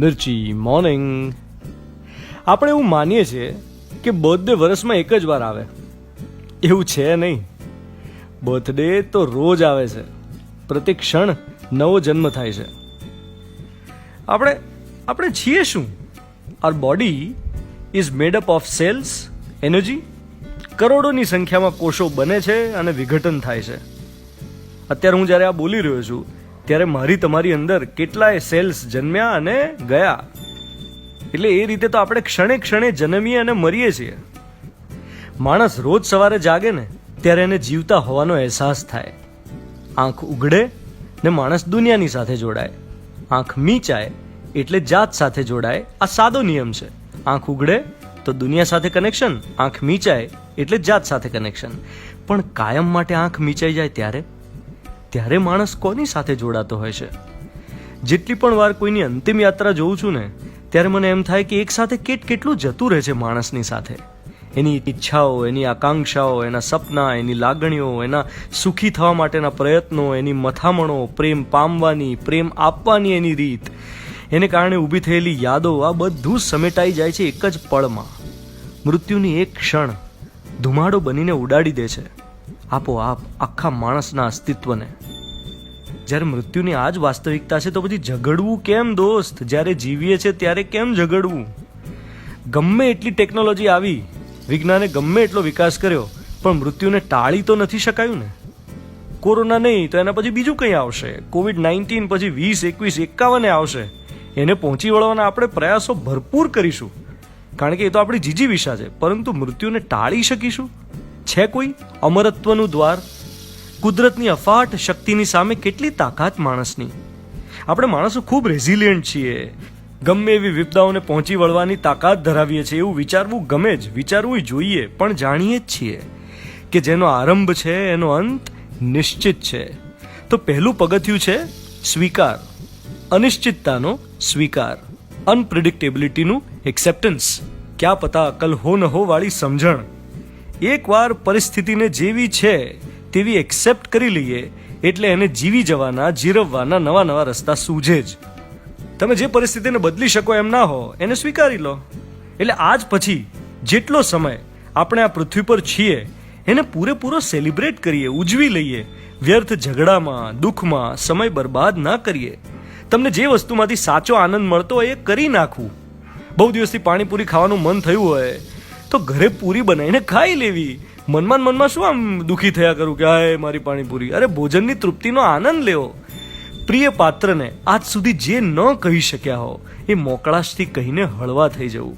મિર્ચી morning. આપણે એવું માનીએ છીએ કે બર્થડે વર્ષમાં એક જ વાર આવે. એવું છે નહીં. બર્થડે તો રોજ આવે છે. પ્રતિ ક્ષણ નવો જન્મ થાય છે. આપણે છીએ શું? Our body is made up of cells, energy. કરોડોની સંખ્યામાં કોષો બને છે અને વિઘટન થાય છે. અત્યારે હું જ્યારે આ બોલી રહ્યો છું ત્યારે મારી તમારી અંદર કેટલાય સેલ્સ જન્મ્યા અને ગયા. એટલે એ રીતે તો આપણે ક્ષણે ક્ષણે જન્મીએ અને મરીએ છીએ. માણસ રોજ સવારે જાગે ને ત્યારે એને જીવતા હોવાનો અહેસાસ થાય. આંખ ઉઘડે ને માણસ દુનિયાની સાથે જોડાય. આંખ મીચાય એટલે જાત સાથે જોડાય. આ સાદો નિયમ છે. આંખ ઉઘડે તો દુનિયા સાથે કનેક્શન, આંખ મીચાય એટલે જાત સાથે કનેક્શન. પણ કાયમ માટે આંખ મીચાઈ જાય ત્યારે માણસ કોની સાથે જોડાતો હોય છે? જેટલી પણ વાર કોઈની અંતિમ યાત્રા જોઉં છું ને ત્યારે મને એમ થાય કે એક સાથે કેટલું જતું રહે છે માણસની સાથે. એની ઈચ્છાઓ, એની આકાંક્ષાઓ, એના સપના, એની લાગણીઓ, એના સુખી થવા માટેના પ્રયત્નો, એની મથામણો, પ્રેમ પામવાની, પ્રેમ આપવાની એની રીત, એને કારણે ઊભી થયેલી યાદો, આ બધું સમેટાઈ જાય છે એક જ પળમાં. મૃત્યુની એક ક્ષણ ધુમાડો બનીને ઉડાડી દે છે આપોઆપ આખા માણસના અસ્તિત્વને. જ્યારે મૃત્યુની આ જ વાસ્તવિકતા છે તો પછી ઝઘડવું કેમ દોસ્ત? જ્યારે જીવીએ છે ત્યારે કેમ ઝઘડવું? ગમે એટલી ટેકનોલોજી આવી, વિજ્ઞાને ગમે એટલો વિકાસ કર્યો, પણ મૃત્યુને ટાળી તો નથી શકાયું ને. કોરોના નહીં તો એના પછી બીજું કંઈ આવશે. COVID-19 પછી 20, 21, 51 આવશે. એને પહોંચી વળવાના આપણે પ્રયાસો ભરપૂર કરીશું, કારણ કે એ તો આપણી જીજીવિષા છે. પરંતુ મૃત્યુને ટાળી શકીશું? છે કોઈ અમરત્વનું દ્વાર? કુદરતની અફાટ શક્તિની સામે કેટલી તાકાત માણસની. આપણે માણસો ખૂબ રેઝિલિયન્ટ છીએ. ગમે એવી વિપદાઓને પહોંચી વળવાની તાકાત ધરાવીએ છીએ. એવું વિચારવું ગમે જ, વિચારવું જોઈએ, પણ જાણીએ જ છીએ કે જેનો આરંભ છે એનો અંત નિશ્ચિત છે. તો પહેલું પગથિયું છે સ્વીકાર, અનિશ્ચિતતાનો સ્વીકાર, અનપ્રિડિક્ટેબિલિટીનું એક્સેપ્ટન્સ. ક્યાં પતા કલ હો ન હો વાળી સમજણ. એકવાર પરિસ્થિતિને જેવી છે તેવી એક્સેપ્ટ કરી લઈએ એટલે એને જીવી જવાના, જીરવવાના નવા રસ્તા સૂઝે જ. તમે જે પરિસ્થિતિને બદલી શકો એમ ના હો એને સ્વીકારી લો. એટલે આજ પછી જેટલો સમય આપણે આ પૃથ્વી પર છીએ એને પૂરેપૂરો સેલિબ્રેટ કરીએ, ઉજવી લઈએ. વ્યર્થ ઝઘડામાં, દુઃખમાં સમય બરબાદ ના કરીએ. તમને જે વસ્તુમાંથી સાચો આનંદ મળતો હોય એ કરી નાખવું. બહુ દિવસથી પાણીપુરી ખાવાનું મન થયું હોય તો ઘરે પૂરી બનાવીને ખાઈ લેવી. મનમાં શું આમ દુઃખી થયા કરું કે હાય મારી પાણીપુરી? અરે ભોજનની તૃપ્તિનો આનંદ લેવો. પ્રિય પાત્રને આજ સુધી જે ન કહી શક્યા હો એ મોકળાશથી કહીને હળવા થઈ જવું.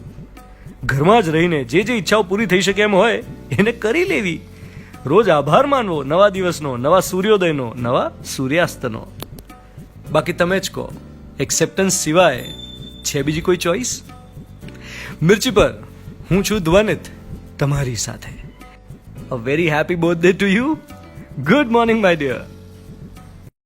ઘરમાં જ રહીને જે ઈચ્છાઓ પૂરી થઈ શકે એમ હોય એને કરી લેવી. રોજ આભાર માનવો, નવા દિવસનો, નવા સૂર્યોદયનો, નવા સૂર્યાસ્તનો. બાકી તમે જ કહો, એક્સેપ્ટન્સ સિવાય છે બીજી કોઈ ચોઈસ? મિર્ચી પર હું છું ધ્વનિત તમારી સાથે. A very happy birthday to you. Good morning, my dear.